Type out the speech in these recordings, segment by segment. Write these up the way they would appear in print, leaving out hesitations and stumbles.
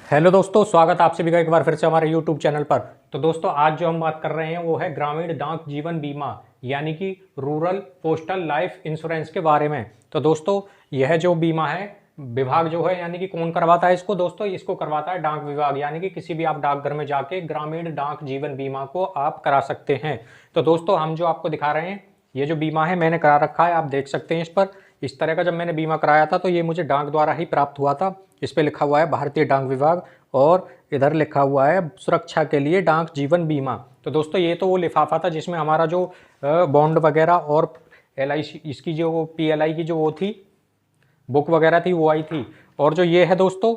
Hello दोस्तों, स्वागत है आप सभी का एक बार फिर से हमारे यूट्यूब चैनल पर। तो दोस्तों, आज जो हम बात कर रहे हैं वो है ग्रामीण डाक जीवन बीमा यानी कि रूरल पोस्टल लाइफ इंश्योरेंस के बारे में। तो दोस्तों, यह जो बीमा है विभाग जो है यानी कि कौन करवाता है इसको, दोस्तों इसको करवाता है डाक विभाग, यानी कि किसी भी आप डाकघर में जाके ग्रामीण डाक जीवन बीमा को आप करा सकते हैं। तो दोस्तों, हम जो आपको दिखा रहे हैं ये जो बीमा है मैंने करा रखा है, आप देख सकते हैं इस पर। इस तरह का जब मैंने बीमा कराया था तो ये मुझे डाक द्वारा ही प्राप्त हुआ था। इस पे लिखा हुआ है भारतीय डाक विभाग और इधर लिखा हुआ है सुरक्षा के लिए डाक जीवन बीमा। तो दोस्तों, ये तो वो लिफाफा था जिसमें हमारा जो बॉन्ड वगैरह और LIC इसकी जो PLI की जो वो थी बुक वगैरह थी वो आई थी। और जो ये है दोस्तों,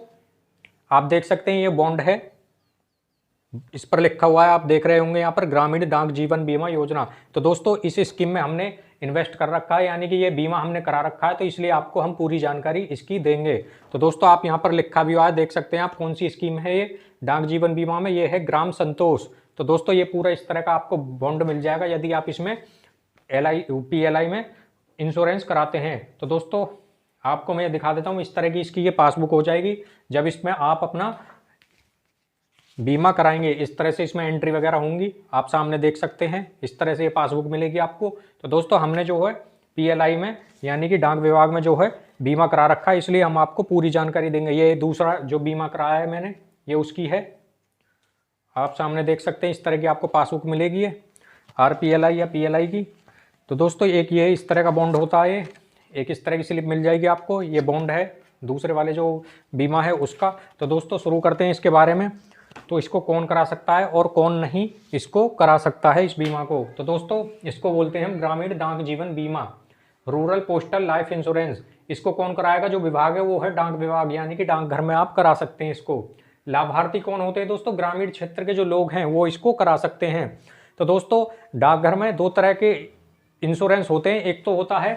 आप देख सकते हैं ये बॉन्ड है, इस पर लिखा हुआ है, आप देख रहे होंगे यहाँ पर ग्रामीण डाक जीवन बीमा योजना। तो दोस्तों, इस स्कीम में हमने इन्वेस्ट कर रखा है, यानी कि ये बीमा हमने करा रखा है, तो इसलिए आपको हम पूरी जानकारी इसकी देंगे। तो दोस्तों, आप यहाँ पर लिखा भी हुआ है, देख सकते हैं आप कौन सी स्कीम है ये डाक जीवन बीमा में, ये है ग्राम संतोष। तो दोस्तों, ये पूरा इस तरह का आपको बॉन्ड मिल जाएगा यदि आप इसमें PLI में इंश्योरेंस कराते हैं। तो दोस्तों, आपको मैं दिखा देता हूँ, इस तरह की इसकी ये पासबुक हो जाएगी जब इसमें आप अपना बीमा कराएंगे। इस तरह से इसमें एंट्री वगैरह होंगी, आप सामने देख सकते हैं, इस तरह से ये पासबुक मिलेगी आपको। तो दोस्तों, हमने जो है PLI में यानी कि डाक विभाग में जो है बीमा करा रखा है, इसलिए हम आपको पूरी जानकारी देंगे। ये दूसरा जो बीमा कराया है मैंने, ये उसकी है, आप सामने देख सकते हैं, इस तरह की आपको पासबुक मिलेगी है RPLI या PLI की। तो दोस्तों, एक ये इस तरह का बॉन्ड होता है, एक इस तरह की स्लिप मिल जाएगी आपको, ये बॉन्ड है दूसरे वाले जो बीमा है उसका। तो दोस्तों, शुरू करते हैं इसके बारे में। तो इसको कौन करा सकता है और कौन नहीं इसको करा सकता है इस बीमा को। तो दोस्तों, इसको बोलते हैं हम ग्रामीण डाक जीवन बीमा, रूरल पोस्टल लाइफ इंश्योरेंस। इसको कौन कराएगा, जो विभाग है वो है डाक विभाग, यानी कि डाकघर में आप करा सकते हैं इसको। लाभार्थी कौन होते हैं दोस्तों, ग्रामीण क्षेत्र के जो लोग हैं वो इसको करा सकते हैं। तो दोस्तों, डाकघर में दो तरह के इंश्योरेंस होते हैं, एक तो होता है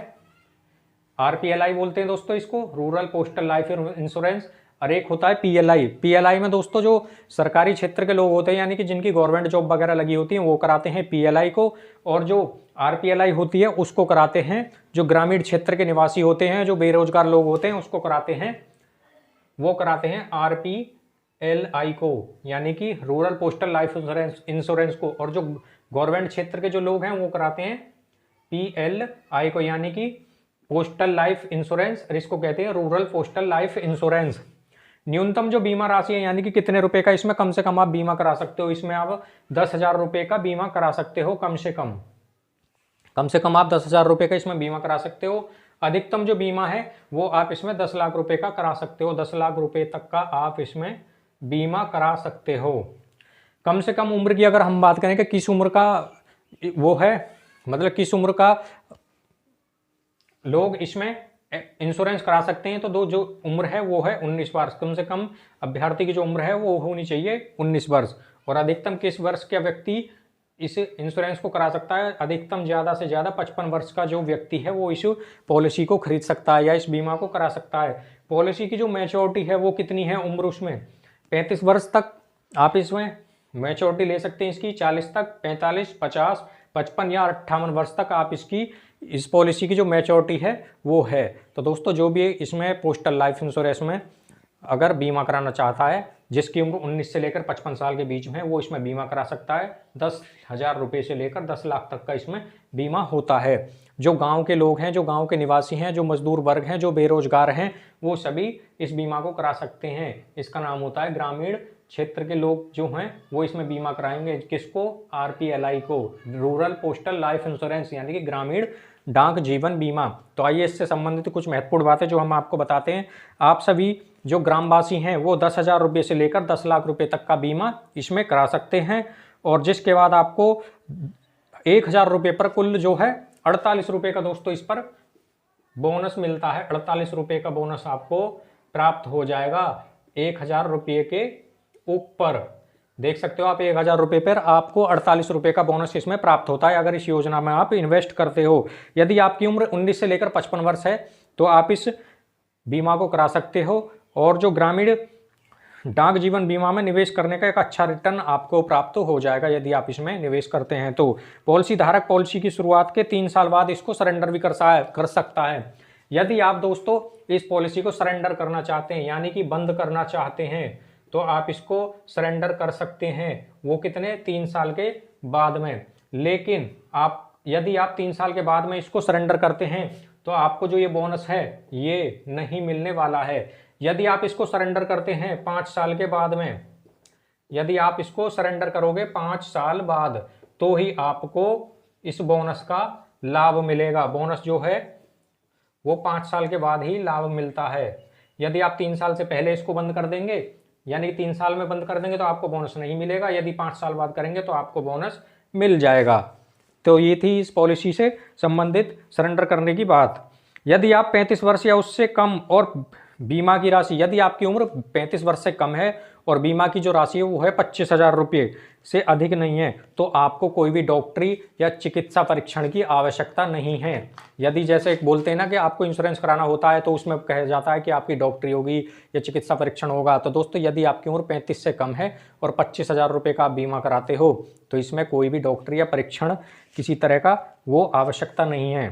RPLI बोलते हैं दोस्तों इसको, रूरल पोस्टल लाइफ इंश्योरेंस, और एक होता है PLI में दोस्तों जो सरकारी क्षेत्र के लोग होते हैं, यानी कि जिनकी गवर्नमेंट जॉब वगैरह लगी होती है वो कराते हैं PLI को, और जो RPLI होती है उसको कराते हैं जो ग्रामीण क्षेत्र के निवासी होते हैं, जो बेरोजगार लोग होते हैं उसको कराते हैं, वो कराते हैं RPLI को, यानी कि रूरल पोस्टल लाइफ इंश्योरेंस को। और जो गवर्नमेंट क्षेत्र के जो लोग हैं वो कराते हैं PLI को, यानी कि पोस्टल लाइफ इंश्योरेंस, और इसको कहते हैं रूरल पोस्टल लाइफ इंश्योरेंस। न्यूनतम जो बीमा राशि है, यानी कि कितने रुपए का इसमें कम से कम आप बीमा करा सकते हो, इसमें आप 10,000 रुपये का बीमा करा सकते हो, कम से कम आप 10,000 रुपये का इसमें बीमा करा सकते हो। अधिकतम जो बीमा है वो आप इसमें 10 लाख रुपए का करा सकते हो, 10 लाख रुपए तक का आप इसमें बीमा करा सकते हो। कम से कम उम्र की अगर हम बात करें कि किस उम्र का वो है, मतलब किस उम्र का लोग इसमें इंश्योरेंस करा सकते हैं, तो दो जो उम्र है वो है 19 वर्ष। कम से कम अभ्यर्थी की जो उम्र है वो होनी चाहिए 19 वर्ष। और अधिकतम किस वर्ष का व्यक्ति इस इंश्योरेंस को करा सकता है, अधिकतम ज़्यादा से ज़्यादा 55 वर्ष का जो व्यक्ति है वो इस पॉलिसी को खरीद सकता है या इस बीमा को करा सकता है। पॉलिसी की जो मैच्योरिटी है वो कितनी है उम्र, उसमें 35 वर्ष तक आप इसमें मैच्योरिटी ले सकते हैं इसकी, 40 तक, 45, 50, 55 या 58 वर्ष तक आप इसकी इस पॉलिसी की जो मैच्योरिटी है वो है। तो दोस्तों, जो भी इसमें पोस्टल लाइफ इंश्योरेंस में अगर बीमा कराना चाहता है, जिसकी उम्र 19 से लेकर 55 साल के बीच में है, वो इसमें बीमा करा सकता है। 10,000 रुपये से लेकर 10 लाख तक का इसमें बीमा होता है। जो गांव के लोग हैं, जो गांव के निवासी हैं, जो मजदूर वर्ग हैं, जो बेरोजगार हैं, वो सभी इस बीमा को करा सकते हैं। इसका नाम होता है ग्रामीण क्षेत्र के लोग जो हैं वो इसमें बीमा कराएंगे, किसको, RPLI को, रूरल पोस्टल लाइफ इंश्योरेंस, यानी कि ग्रामीण डाक जीवन बीमा। तो आइए इससे संबंधित कुछ महत्वपूर्ण बातें जो हम आपको बताते हैं। आप सभी जो ग्रामवासी हैं वो 10,000 रुपये से लेकर 10 लाख रुपये तक का बीमा इसमें करा सकते हैं, और जिसके बाद आपको 1,000 रुपये पर कुल जो है 48 रुपये का दोस्तों इस पर बोनस मिलता है। 48 रुपये का बोनस आपको प्राप्त हो जाएगा 1,000 रुपये के ऊपर। देख सकते हो आप, 1,000 रुपये पर आपको 48 रुपये का बोनस इसमें प्राप्त होता है अगर इस योजना में आप इन्वेस्ट करते हो। यदि आपकी उम्र 19 से लेकर 55 वर्ष है तो आप इस बीमा को करा सकते हो, और जो ग्रामीण डाक जीवन बीमा में निवेश करने का एक अच्छा रिटर्न आपको प्राप्त हो जाएगा यदि आप इसमें निवेश करते हैं। तो पॉलिसी धारक पॉलिसी की शुरुआत के 3 साल बाद इसको सरेंडर भी कर सकता है। यदि आप दोस्तों इस पॉलिसी को सरेंडर करना चाहते हैं, यानी कि बंद करना चाहते हैं, तो आप इसको सरेंडर कर सकते हैं। वो कितने 3 साल के बाद में। लेकिन आप यदि आप 3 साल के बाद में इसको सरेंडर करते हैं तो आपको जो ये बोनस है ये नहीं मिलने वाला है। यदि आप इसको सरेंडर करते हैं 5 साल के बाद में, यदि आप इसको सरेंडर करोगे 5 साल बाद, तो ही आपको इस बोनस का लाभ मिलेगा। बोनस जो है वो 5 साल के बाद ही लाभ मिलता है। यदि आप 3 साल से पहले इसको बंद कर देंगे, यानी 3 साल में बंद कर देंगे, तो आपको बोनस नहीं मिलेगा। यदि 5 साल बाद करेंगे तो आपको बोनस मिल जाएगा। तो ये थी इस पॉलिसी से संबंधित सरेंडर करने की बात। यदि आप 35 वर्ष या उससे कम और बीमा की राशि, यदि आपकी उम्र 35 वर्ष से कम है और बीमा की जो राशि है वो है 25,000 रुपये से अधिक नहीं है, तो आपको कोई भी डॉक्टरी या चिकित्सा परीक्षण की आवश्यकता नहीं है। यदि जैसे बोलते हैं ना कि आपको इंश्योरेंस कराना होता है तो उसमें कहा जाता है कि आपकी डॉक्टरी होगी या चिकित्सा परीक्षण होगा। तो दोस्तों यदि आपकी उम्र 35 से कम है और 25,000 रुपये का आप बीमा कराते हो तो इसमें कोई भी डॉक्टरी या परीक्षण किसी तरह का वो आवश्यकता नहीं है।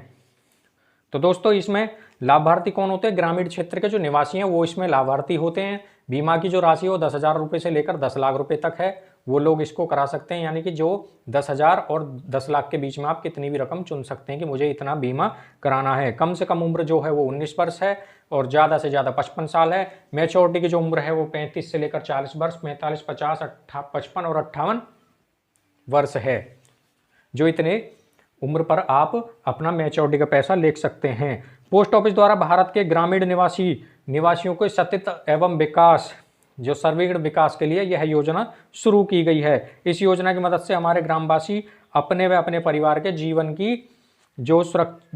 तो दोस्तों इसमें लाभार्थी कौन होते हैं? ग्रामीण क्षेत्र के जो निवासी हैं वो इसमें लाभार्थी होते हैं। बीमा की जो राशि है वो 10,000 रुपये से लेकर 10 लाख रुपए तक है, वो लोग इसको करा सकते हैं। यानी कि जो 10,000 और 10 लाख के बीच में आप कितनी भी रकम चुन सकते हैं कि मुझे इतना बीमा कराना है। कम से कम उम्र जो है वो 19 वर्ष है और ज़्यादा से ज़्यादा 55 साल है। मैच्योरिटी की जो उम्र है वो 35 से लेकर 40 वर्ष, 45, 50, 55 और 58 वर्ष है। जो इतने उम्र पर आप अपना मैच्योरिटी का पैसा ले सकते हैं। पोस्ट ऑफिस द्वारा भारत के ग्रामीण निवासियों को सतत एवं विकास, जो सर्वांगीण विकास के लिए यह योजना शुरू की गई है। इस योजना की मदद से हमारे ग्रामवासी अपने व अपने परिवार के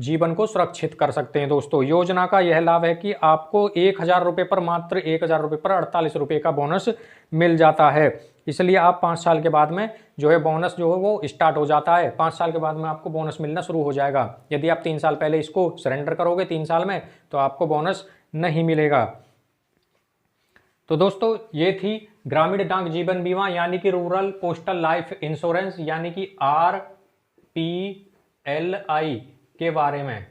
जीवन को सुरक्षित कर सकते हैं। दोस्तों योजना का यह लाभ है कि आपको 1,000 रुपये पर, मात्र 1,000 रुपये पर 48 रुपये का बोनस मिल जाता है। इसलिए आप 5 साल के बाद में जो है बोनस जो है वो स्टार्ट हो जाता है। 5 साल के बाद में आपको बोनस मिलना शुरू हो जाएगा। यदि आप 3 साल पहले इसको सरेंडर करोगे 3 साल में तो आपको बोनस नहीं मिलेगा। तो दोस्तों ये थी ग्रामीण डाक जीवन बीमा यानी कि रूरल पोस्टल लाइफ इंश्योरेंस यानी कि RPLI के बारे में।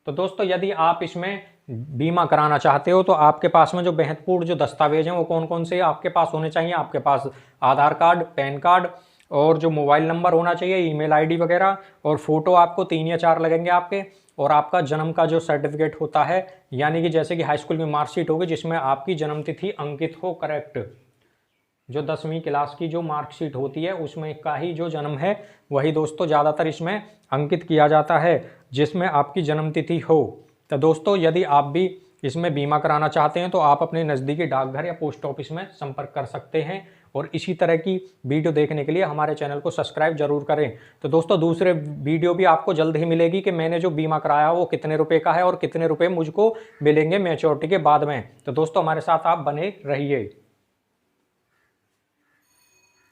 तो दोस्तों यदि आप इसमें बीमा कराना चाहते हो तो आपके पास में जो महत्वपूर्ण जो दस्तावेज हैं वो कौन कौन से आपके पास होने चाहिए? आपके पास आधार कार्ड, पैन कार्ड और जो मोबाइल नंबर होना चाहिए, ईमेल आईडी वगैरह, और फोटो आपको 3 या 4 लगेंगे आपके, और आपका जन्म का जो सर्टिफिकेट होता है, यानी कि जैसे कि हाई स्कूल की मार्कशीट होगी जिसमें आपकी जन्म तिथि अंकित हो, करेक्ट। जो 10वीं क्लास की जो मार्कशीट होती है उसमें का ही जो जन्म है वही दोस्तों ज़्यादातर इसमें अंकित किया जाता है, जिसमें आपकी जन्म तिथि हो। तो दोस्तों यदि आप भी इसमें बीमा कराना चाहते हैं तो आप अपने नज़दीकी डाकघर या पोस्ट ऑफिस में संपर्क कर सकते हैं। और इसी तरह की वीडियो देखने के लिए हमारे चैनल को सब्सक्राइब जरूर करें। तो दोस्तों दूसरे वीडियो भी आपको जल्द ही मिलेगी कि मैंने जो बीमा कराया वो कितने रुपए का है और कितने रुपए मुझको मिलेंगे मैच्योरिटी के बाद में। तो दोस्तों हमारे साथ आप बने रहिए।